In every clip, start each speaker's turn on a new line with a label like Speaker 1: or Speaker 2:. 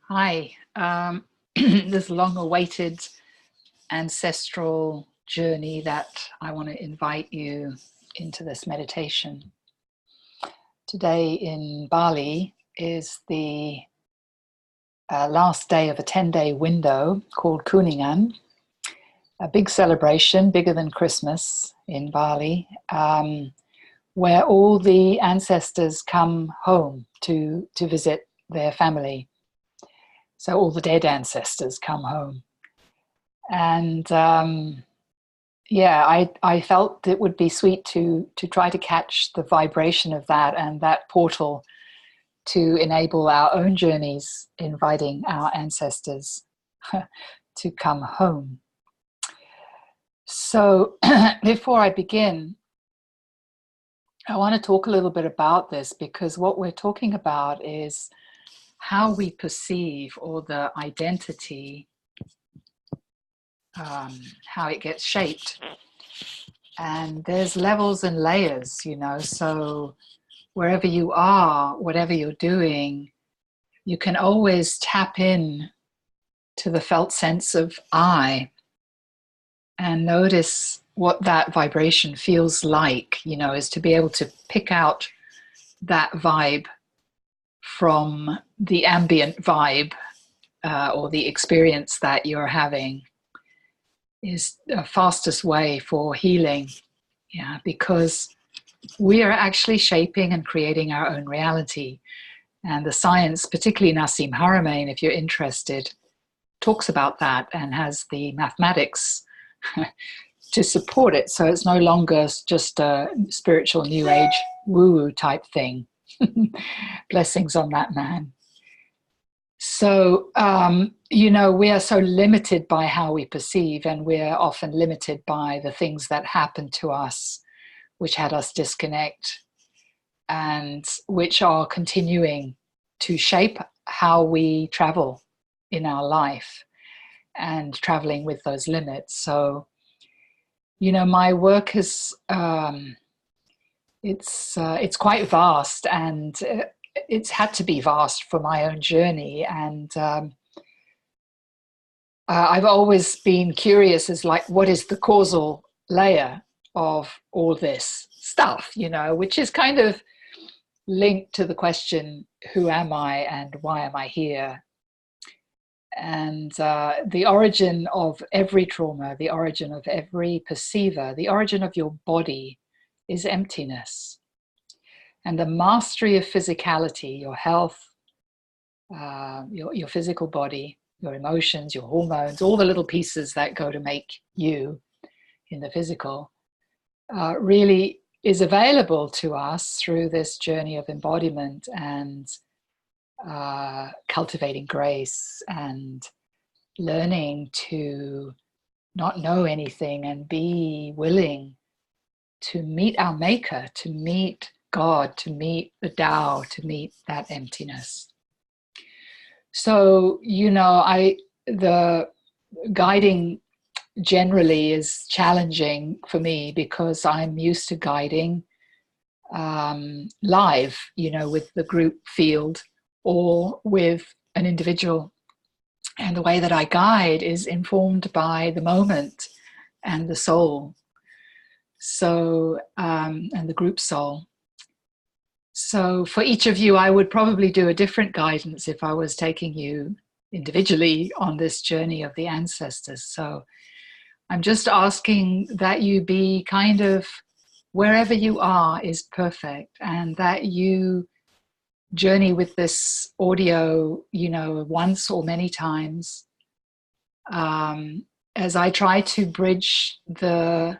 Speaker 1: Hi, this long-awaited ancestral journey that I want to invite you into this meditation. Today in Bali is the last day of a 10-day window called Kuningan, a big celebration, bigger than Christmas in Bali, where all the ancestors come home to visit their family. So all the dead ancestors come home. And I felt it would be sweet to try to catch the vibration of that and that portal to enable our own journeys, inviting our ancestors to come home. So before I begin, I want to talk a little bit about this, because what we're talking about is how we perceive, or the identity, how it gets shaped. And there's levels and layers, so wherever you are, whatever you're doing, you can always tap in to the felt sense of I and notice what that vibration feels like, is to be able to pick out that vibe from the ambient vibe or the experience that you're having is the fastest way for healing. Because we are actually shaping and creating our own reality. And the science, particularly Nassim Haramein, if you're interested, talks about that and has the mathematics to support it. So it's no longer just a spiritual new age woo-woo type thing. Blessings on that man. So, we are so limited by how we perceive, and we're often limited by the things that happen to us, which had us disconnect, and which are continuing to shape how we travel in our life and traveling with those limits. So, my work is, it's quite vast, and it's had to be vast for my own journey. And I've always been curious as what is the causal layer of all this stuff, which is kind of linked to the question, who am I and why am I here? And the origin of every trauma, the origin of every perceiver, the origin of your body is emptiness. And the mastery of physicality, your health, your physical body, your emotions, your hormones, all the little pieces that go to make you in the physical, really is available to us through this journey of embodiment and cultivating grace and learning to not know anything and be willing to meet our maker, to meet God, to meet the Tao, to meet that emptiness. So, the guiding generally is challenging for me, because I'm used to guiding live, with the group field or with an individual. And the way that I guide is informed by the moment and the soul. So, and the group soul. So for each of you, I would probably do a different guidance if I was taking you individually on this journey of the ancestors. So I'm just asking that you be kind of wherever you are is perfect, and that you journey with this audio, once or many times, as I try to bridge the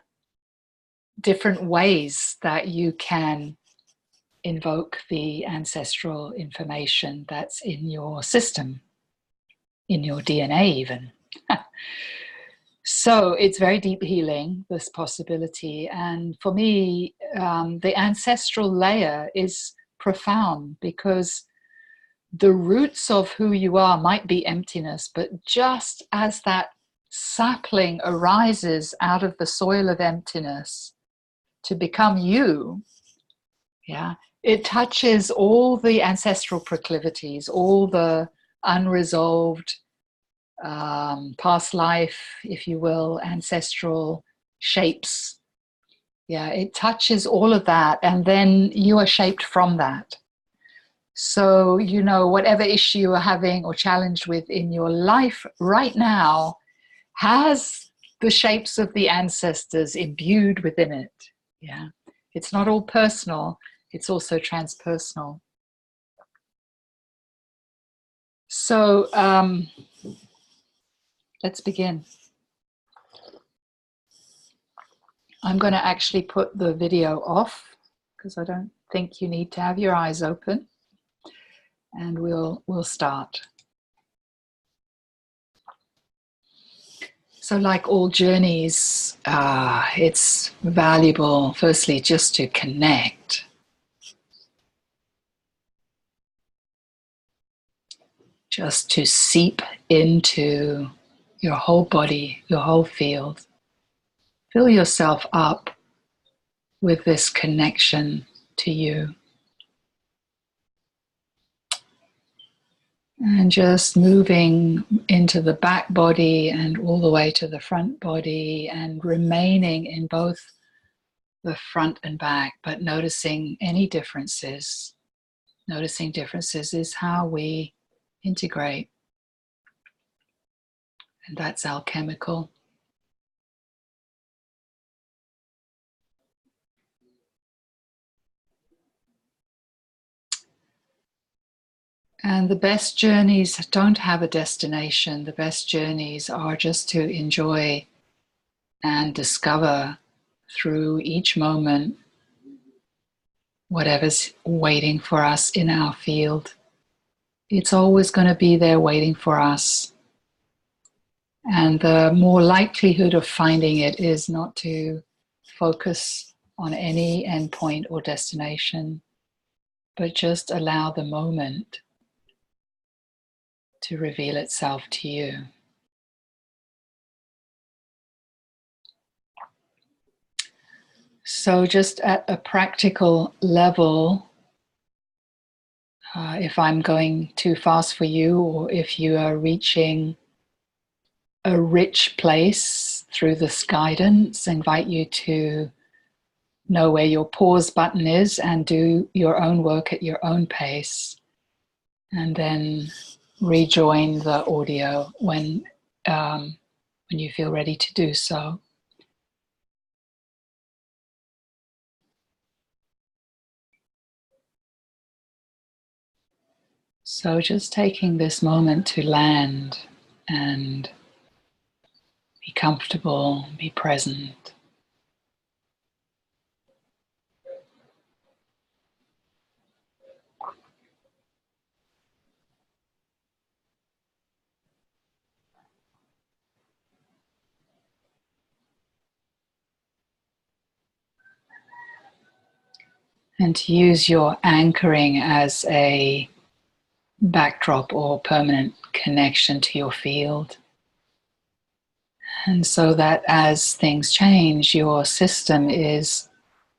Speaker 1: different ways that you can invoke the ancestral information that's in your system, in your DNA even. So it's very deep healing, this possibility. And for me, the ancestral layer is profound, because the roots of who you are might be emptiness, but just as that sapling arises out of the soil of emptiness to become you, it touches all the ancestral proclivities, all the unresolved past life, if you will, ancestral shapes. Yeah, it touches all of that, and then you are shaped from that. So, you know, whatever issue you are having or challenged with in your life right now has the shapes of the ancestors imbued within it. Yeah, it's not all personal, it's also transpersonal. So let's begin. I'm going to actually put the video off because I don't think you need to have your eyes open, and we'll start. So like all journeys, it's valuable, firstly, just to connect. Just to seep into your whole body, your whole field. Fill yourself up with this connection to you. And just moving into the back body and all the way to the front body, and remaining in both the front and back, but noticing any differences. Noticing differences is how we integrate. And that's alchemical. And the best journeys don't have a destination. The best journeys are just to enjoy and discover through each moment whatever's waiting for us in our field. It's always going to be there waiting for us. And the more likelihood of finding it is not to focus on any endpoint or destination, but just allow the moment to reveal itself to you. So just at a practical level, if I'm going too fast for you, or if you are reaching a rich place through this guidance, I invite you to know where your pause button is and do your own work at your own pace, and then rejoin the audio when you feel ready to do so. So just taking this moment to land and be comfortable, be present. And to use your anchoring as a backdrop or permanent connection to your field. And so that as things change, your system is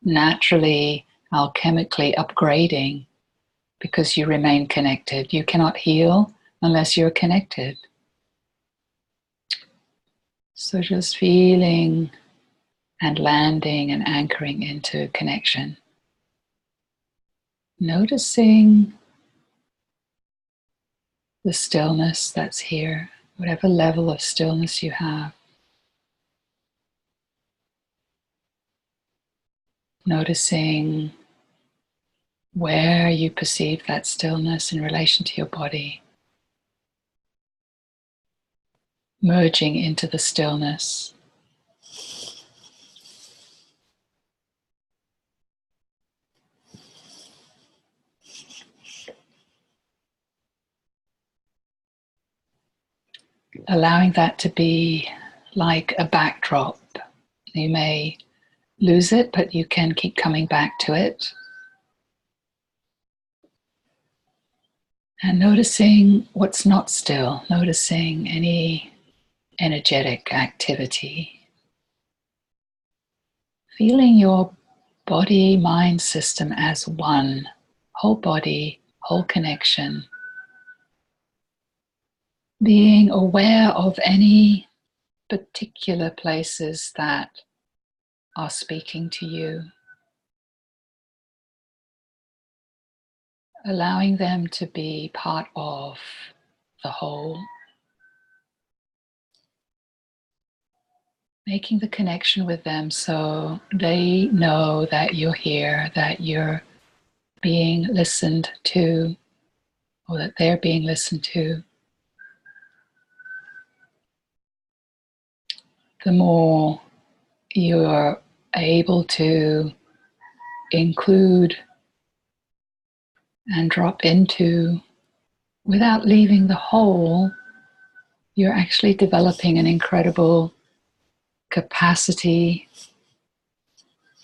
Speaker 1: naturally, alchemically upgrading because you remain connected. You cannot heal unless you're connected. So just feeling and landing and anchoring into connection. Noticing the stillness that's here, whatever level of stillness you have. Noticing where you perceive that stillness in relation to your body. Merging into the stillness. Allowing that to be like a backdrop. You may lose it, but you can keep coming back to it. And noticing what's not still, noticing any energetic activity. Feeling your body, mind, system as one, whole body, whole connection. being aware of any particular places that are speaking to you, allowing them to be part of the whole, making the connection with them so they know that you're here, that you're being listened to, or that they're being listened to. The more you're able to include and drop into without leaving the whole, you're actually developing an incredible capacity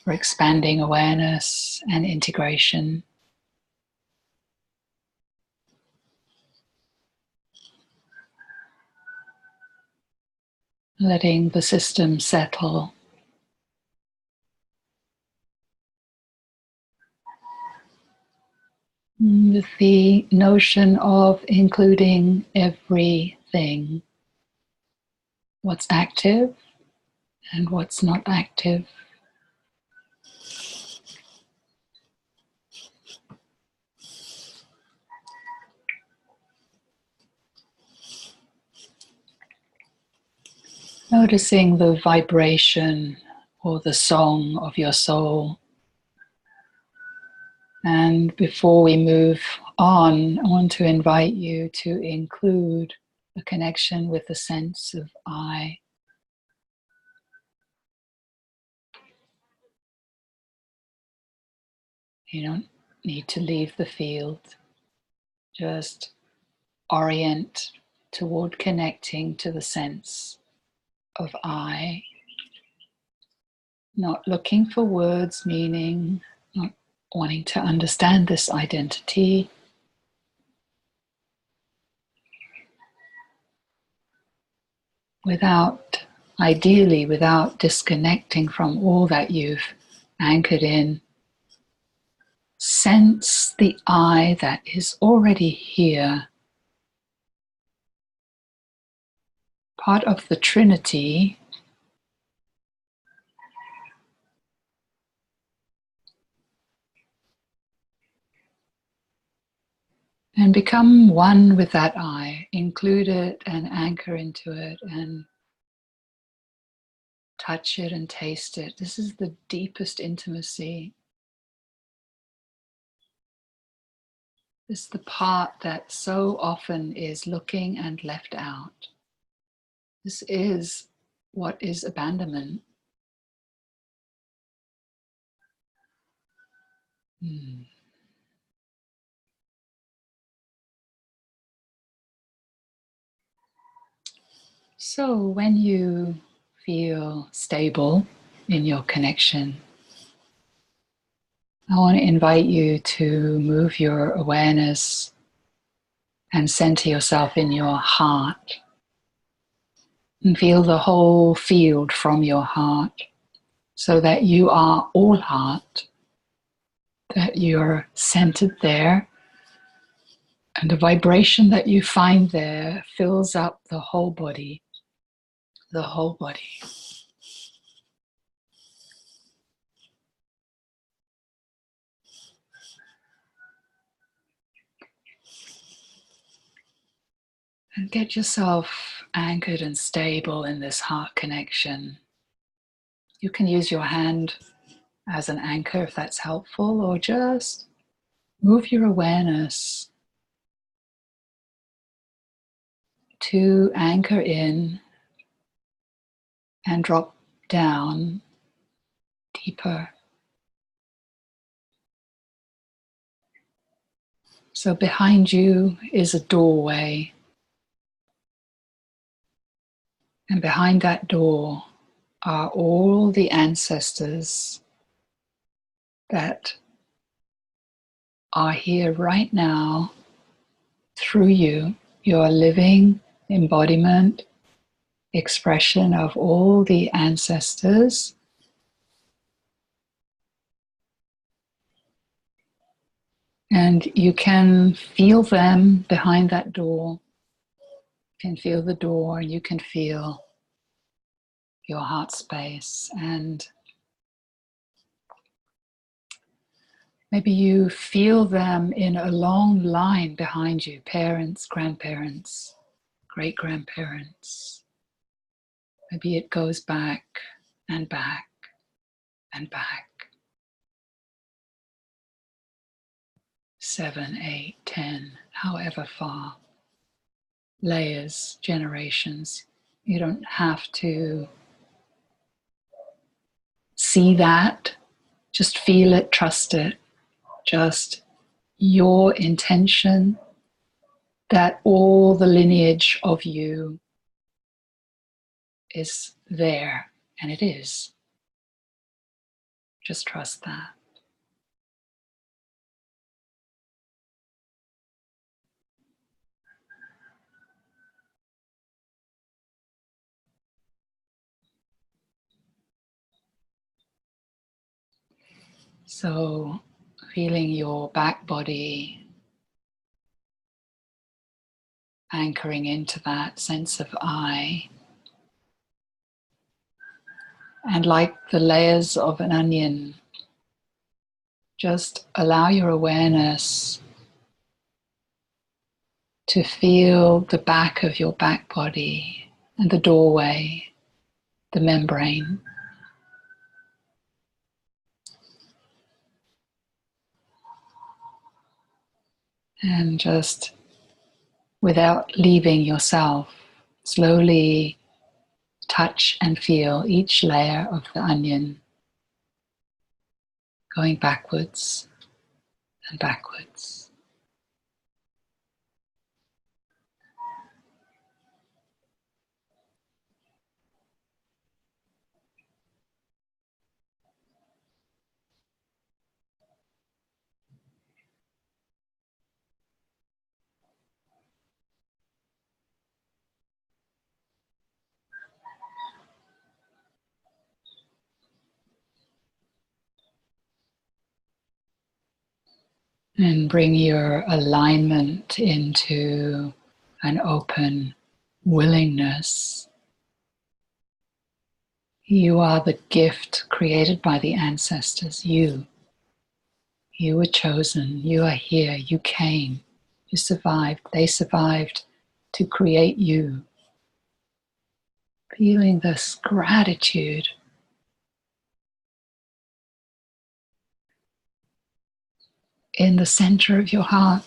Speaker 1: for expanding awareness and integration. Letting the system settle. With the notion of including everything, what's active and what's not active. Noticing the vibration or the song of your soul. And before we move on, I want to invite you to include a connection with the sense of I. You don't need to leave the field. Just orient toward connecting to the sense of I. Not looking for words, meaning, not wanting to understand this identity. Ideally, without disconnecting from all that you've anchored in. Sense the I that is already here, part of the Trinity, and become one with that I. Include it and anchor into it and touch it and taste it. This is the deepest intimacy. This is the part that so often is looking and left out. This is what is abandonment. So when you feel stable in your connection, I want to invite you to move your awareness and center yourself in your heart and feel the whole field from your heart so that you are all heart, that you're centered there, and the vibration that you find there fills up the whole body, the whole body. And get yourself anchored and stable in this heart connection. You can use your hand as an anchor if that's helpful, or just move your awareness to anchor in and drop down deeper. So behind you is a doorway, and behind that door are all the ancestors that are here right now through you. You're a living embodiment, expression of all the ancestors. And you can feel them behind that door. You can feel the door, and you can feel your heart space, and maybe you feel them in a long line behind you: parents, grandparents, great-grandparents. Maybe it goes back and back and back. 7, 8, 10, however far. Layers, generations. You don't have to see that. Just feel it, trust it. Just your intention that all the lineage of you is there, and it is. Just trust that. So, feeling your back body anchoring into that sense of I. And like the layers of an onion, just allow your awareness to feel the back of your back body and the doorway, the membrane. And just without leaving yourself, slowly touch and feel each layer of the onion going backwards and backwards. And bring your alignment into an open willingness. You are the gift created by the ancestors. You were chosen. You are here. You came. You survived. They survived to create you. Feeling this gratitude in the center of your heart.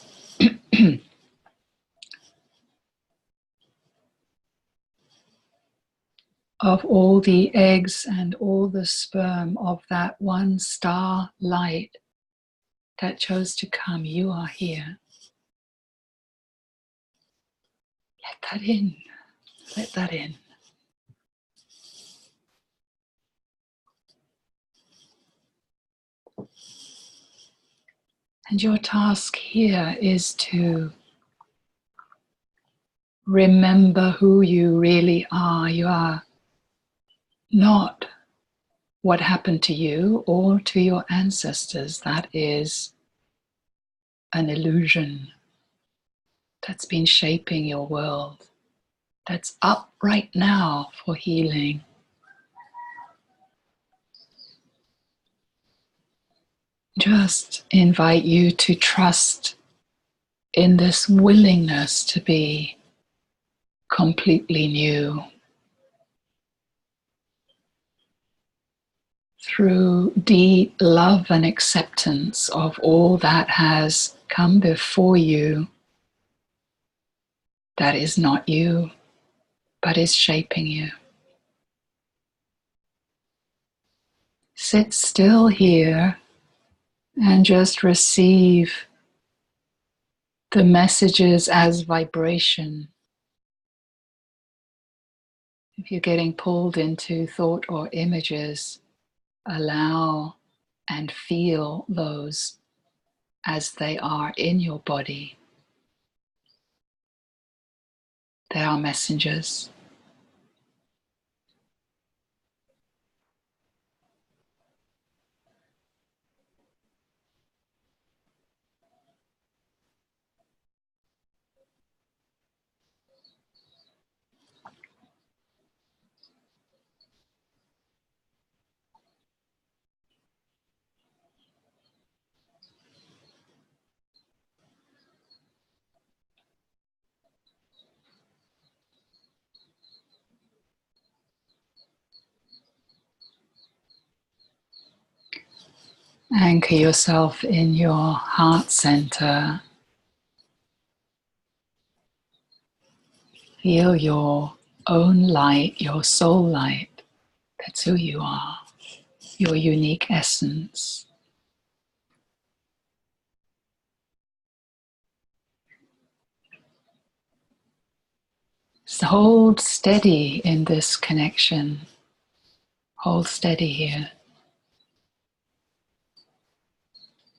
Speaker 1: Of all the eggs and all the sperm of that one star light that chose to come, you are here. Let that in. Let that in. And your task here is to remember who you really are. You are not what happened to you or to your ancestors. That is an illusion that's been shaping your world, that's up right now for healing. Just invite you to trust in this willingness to be completely new. Through deep love and acceptance of all that has come before you, that is not you, but is shaping you. Sit still here and just receive the messages as vibration. If you're getting pulled into thought or images, allow and feel those as they are in your body. They are messengers. Anchor yourself in your heart center. Feel your own light, your soul light. That's who you are, your unique essence. So hold steady in this connection. Hold steady here.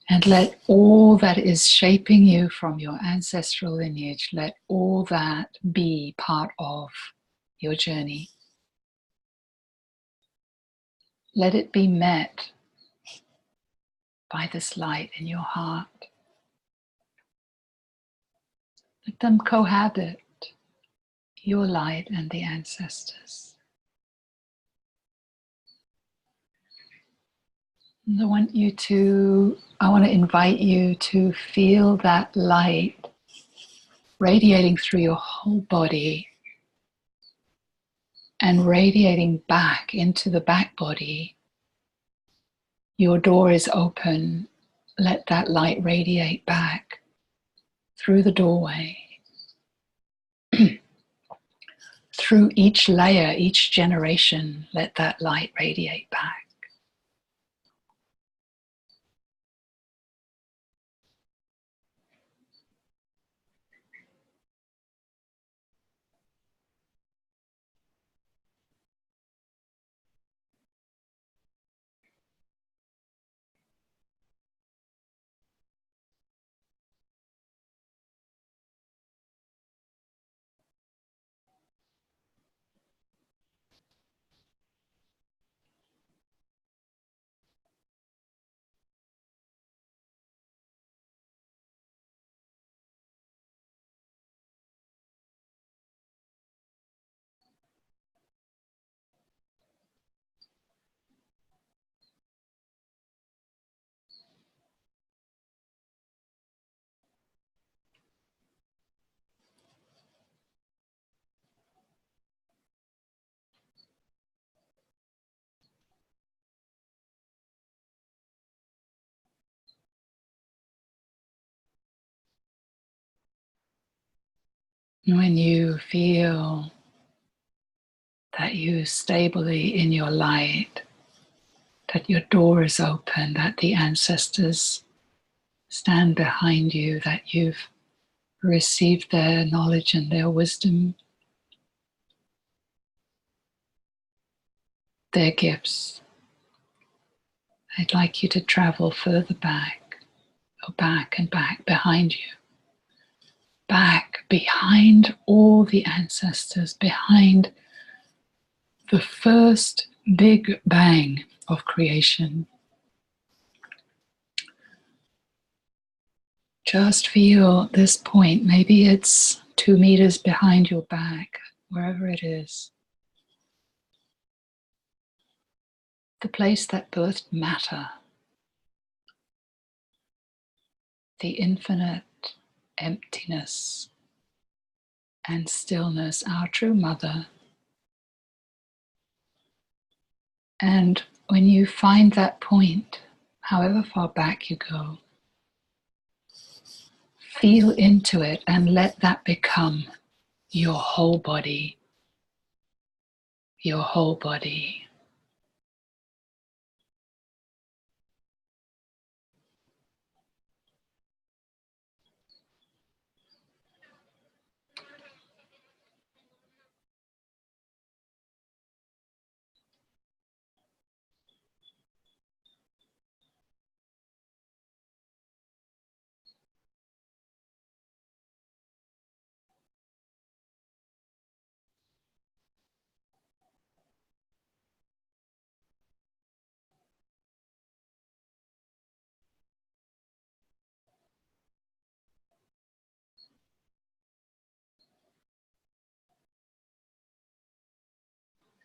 Speaker 1: And let all that is shaping you from your ancestral lineage, let all that be part of your journey. Let it be met by this light in your heart. Let them cohabit, your light and the ancestors. And I want to invite you to feel that light radiating through your whole body and radiating back into the back body. Your door is open. Let that light radiate back through the doorway, through each layer, each generation. Let that light radiate back. When you feel that you stably in your light, that your door is open, that the ancestors stand behind you, that you've received their knowledge and their wisdom, their gifts, I'd like you to travel further back, go back and back behind you, back behind all the ancestors, behind the first big bang of creation. Just feel this point. Maybe it's 2 meters behind your back, wherever it is. The place that birthed matter, the infinite emptiness and stillness, our true mother. And when you find that point, however far back you go, feel into it and let that become your whole body, your whole body.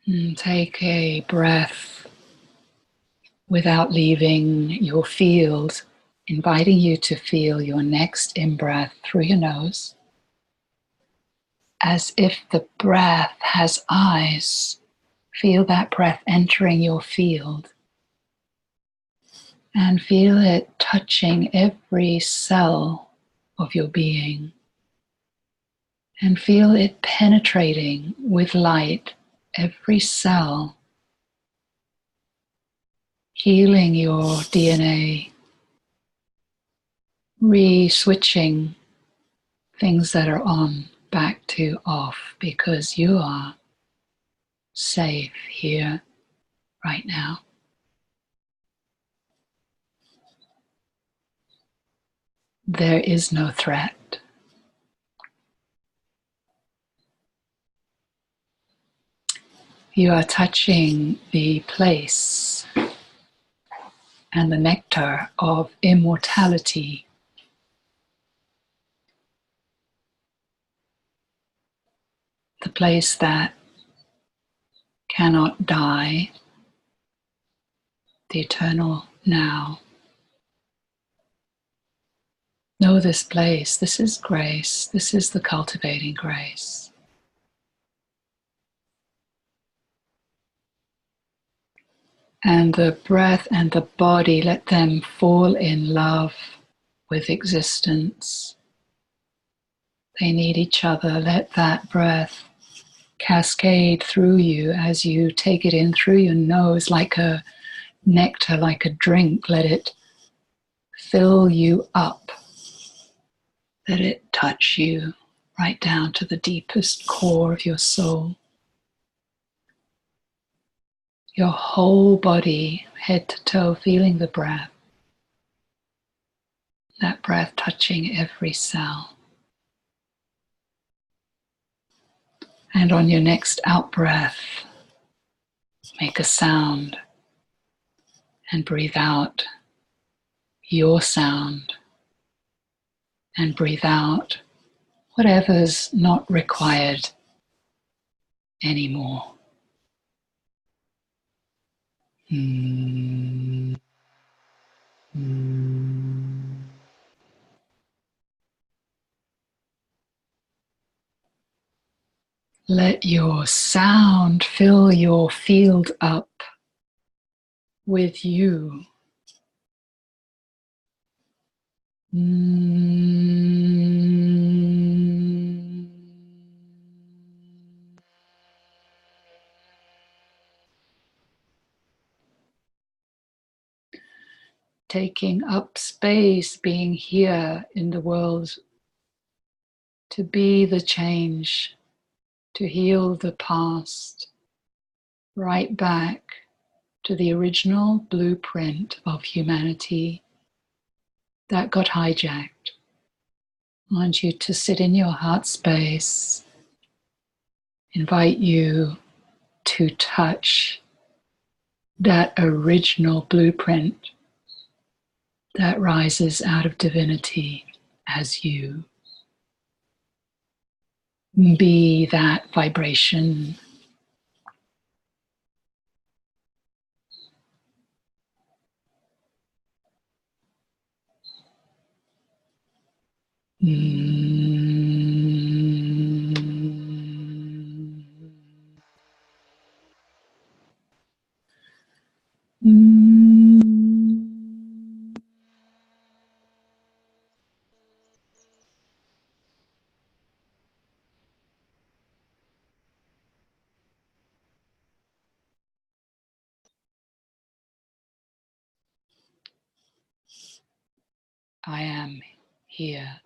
Speaker 1: And take a breath without leaving your field, inviting you to feel your next in-breath through your nose, as if the breath has eyes. Feel that breath entering your field. And feel it touching every cell of your being. And feel it penetrating with light every cell, healing your DNA, re-switching things that are on back to off, because you are safe here right now. There is no threat. You are touching the place and the nectar of immortality. The place that cannot die, the eternal now. Know this place. This is grace. This is the cultivating grace. And the breath and the body, let them fall in love with existence. They need each other. Let that breath cascade through you as you take it in through your nose like a nectar, like a drink. Let it fill you up. Let it touch you right down to the deepest core of your soul. Your whole body, head to toe, feeling the breath. That breath touching every cell. And on your next out breath, make a sound and breathe out your sound. And breathe out whatever's not required anymore. Mm. Mm. Let your sound fill your field up with you. Taking up space, being here in the world to be the change, to heal the past, right back to the original blueprint of humanity that got hijacked. I want you to sit in your heart space, invite you to touch that original blueprint that rises out of divinity as you. Be that vibration. I am here.